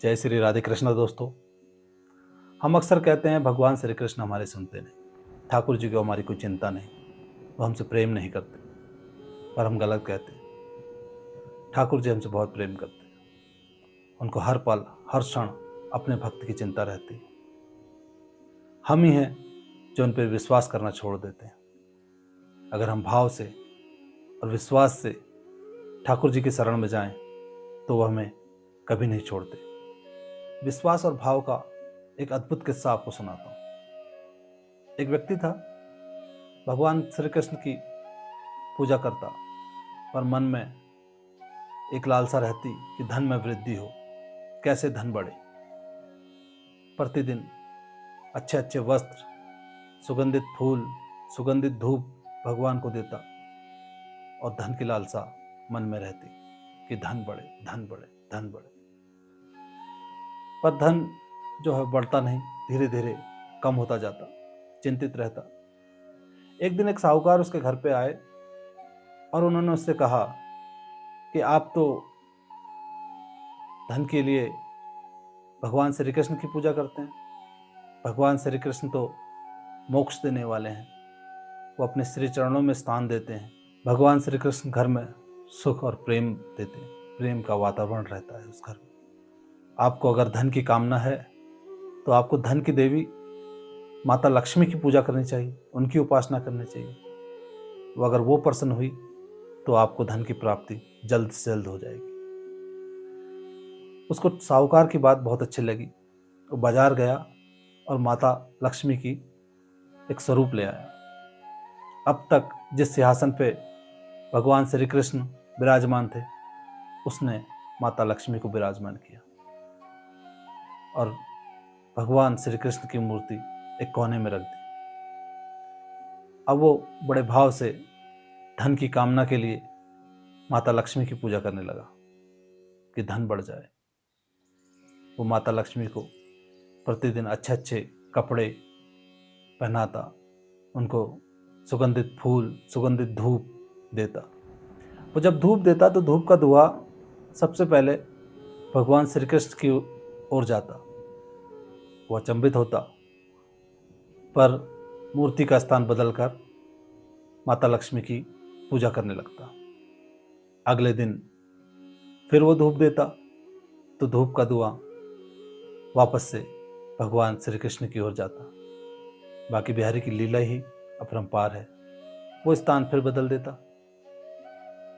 जय श्री राधे कृष्ण दोस्तों। हम अक्सर कहते हैं भगवान श्री कृष्ण हमारे सुनते नहीं, ठाकुर जी को हमारी कोई चिंता नहीं, वो हमसे प्रेम नहीं करते। पर हम गलत कहते हैं। ठाकुर जी हमसे बहुत प्रेम करते हैं। उनको हर पल हर क्षण अपने भक्त की चिंता रहती है। हम ही हैं जो उन पर विश्वास करना छोड़ देते हैं। अगर हम भाव से और विश्वास से ठाकुर जी की शरण में जाएं तो वह हमें कभी नहीं छोड़ते। विश्वास और भाव का एक अद्भुत किस्सा आपको सुनाता हूँ। एक व्यक्ति था, भगवान श्री कृष्ण की पूजा करता, पर मन में एक लालसा रहती कि धन में वृद्धि हो, कैसे धन बढ़े। प्रतिदिन अच्छे अच्छे वस्त्र, सुगंधित फूल, सुगंधित धूप भगवान को देता और धन की लालसा मन में रहती कि धन बढ़े, धन बढ़े, धन बढ़े। पर धन जो है बढ़ता नहीं, धीरे धीरे कम होता जाता। चिंतित रहता। एक दिन एक साहूकार उसके घर पे आए और उन्होंने उससे कहा कि आप तो धन के लिए भगवान श्री कृष्ण की पूजा करते हैं। भगवान श्री कृष्ण तो मोक्ष देने वाले हैं, वो अपने श्री चरणों में स्थान देते हैं। भगवान श्री कृष्ण घर में सुख और प्रेम देते हैं, प्रेम का वातावरण रहता है उस घर में। आपको अगर धन की कामना है तो आपको धन की देवी माता लक्ष्मी की पूजा करनी चाहिए, उनकी उपासना करनी चाहिए। वो अगर वो प्रसन्न हुई तो आपको धन की प्राप्ति जल्द से जल्द हो जाएगी। उसको साहूकार की बात बहुत अच्छी लगी। वो बाजार गया और माता लक्ष्मी की एक स्वरूप ले आया। अब तक जिस सिंहासन पे भगवान श्री कृष्ण विराजमान थे, उसने माता लक्ष्मी को विराजमान किया और भगवान श्री कृष्ण की मूर्ति एक कोने में रख दी। अब वो बड़े भाव से धन की कामना के लिए माता लक्ष्मी की पूजा करने लगा कि धन बढ़ जाए। वो माता लक्ष्मी को प्रतिदिन अच्छे अच्छे कपड़े पहनाता, उनको सुगंधित फूल, सुगंधित धूप देता। वो जब धूप देता तो धूप का धुआं सबसे पहले भगवान श्री कृष्ण की ओर जाता। वो अचंभित होता, पर मूर्ति का स्थान बदलकर माता लक्ष्मी की पूजा करने लगता। अगले दिन फिर वो धूप देता तो धूप का धुआं वापस से भगवान श्री कृष्ण की ओर जाता। बाकी बिहारी की लीला ही अपरंपार है। वो स्थान फिर बदल देता।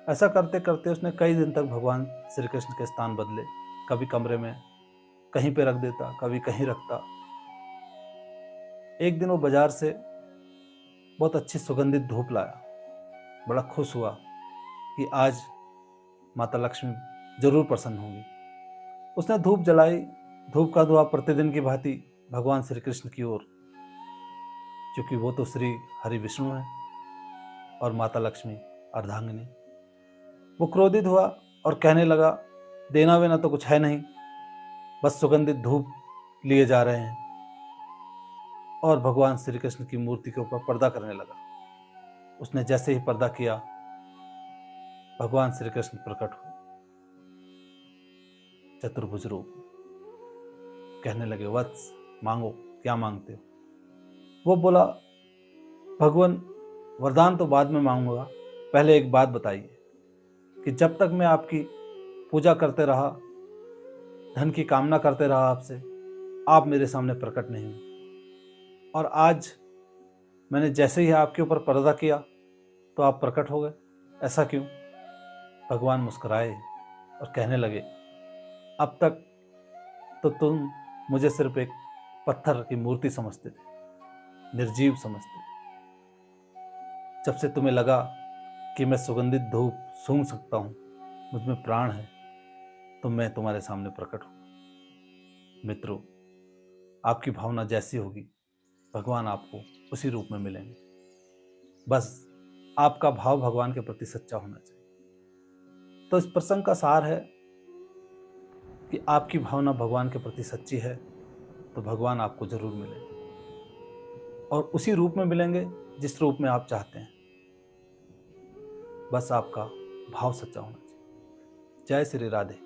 ऐसा करते करते उसने कई दिन तक भगवान श्री कृष्ण के स्थान बदले। कभी कमरे में कहीं पे रख देता, कभी कहीं रखता। एक दिन वो बाजार से बहुत अच्छी सुगंधित धूप लाया। बड़ा खुश हुआ कि आज माता लक्ष्मी जरूर प्रसन्न होंगी। उसने धूप जलाई। धूप का धुआं प्रतिदिन की भांति भगवान श्री कृष्ण की ओर, क्योंकि वो तो श्री हरि विष्णु है और माता लक्ष्मी अर्धांगिनी। वो क्रोधित हुआ और कहने लगा, देना वेना तो कुछ है नहीं, बस सुगंधित धूप लिए जा रहे हैं। और भगवान श्री कृष्ण की मूर्ति के ऊपर पर्दा करने लगा। उसने जैसे ही पर्दा किया, भगवान श्री कृष्ण प्रकट हुए चतुर्भुज रूप। कहने लगे, वत्स मांगो, क्या मांगते हो? वो बोला, भगवान वरदान तो बाद में मांगूंगा, पहले एक बात बताइए कि जब तक मैं आपकी पूजा करते रहा, धन की कामना करते रहा आपसे, आप मेरे सामने प्रकट नहीं हुए। और आज मैंने जैसे ही आपके ऊपर पर्दा किया तो आप प्रकट हो गए, ऐसा क्यों? भगवान मुस्कुराए और कहने लगे, अब तक तो तुम मुझे सिर्फ एक पत्थर की मूर्ति समझते थे, निर्जीव समझते थे। जब से तुम्हें लगा कि मैं सुगंधित धूप सूंघ सकता हूँ, मुझ में प्राण है, तो मैं तुम्हारे सामने प्रकट हूँ। मित्रों, आपकी भावना जैसी होगी, भगवान आपको उसी रूप में मिलेंगे। बस आपका भाव भगवान के प्रति सच्चा होना चाहिए। तो इस प्रसंग का सार है कि आपकी भावना भगवान के प्रति सच्ची है तो भगवान आपको जरूर मिलेंगे और उसी रूप में मिलेंगे जिस रूप में आप चाहते हैं। बस आपका भाव सच्चा होना चाहिए। जय श्री राधे।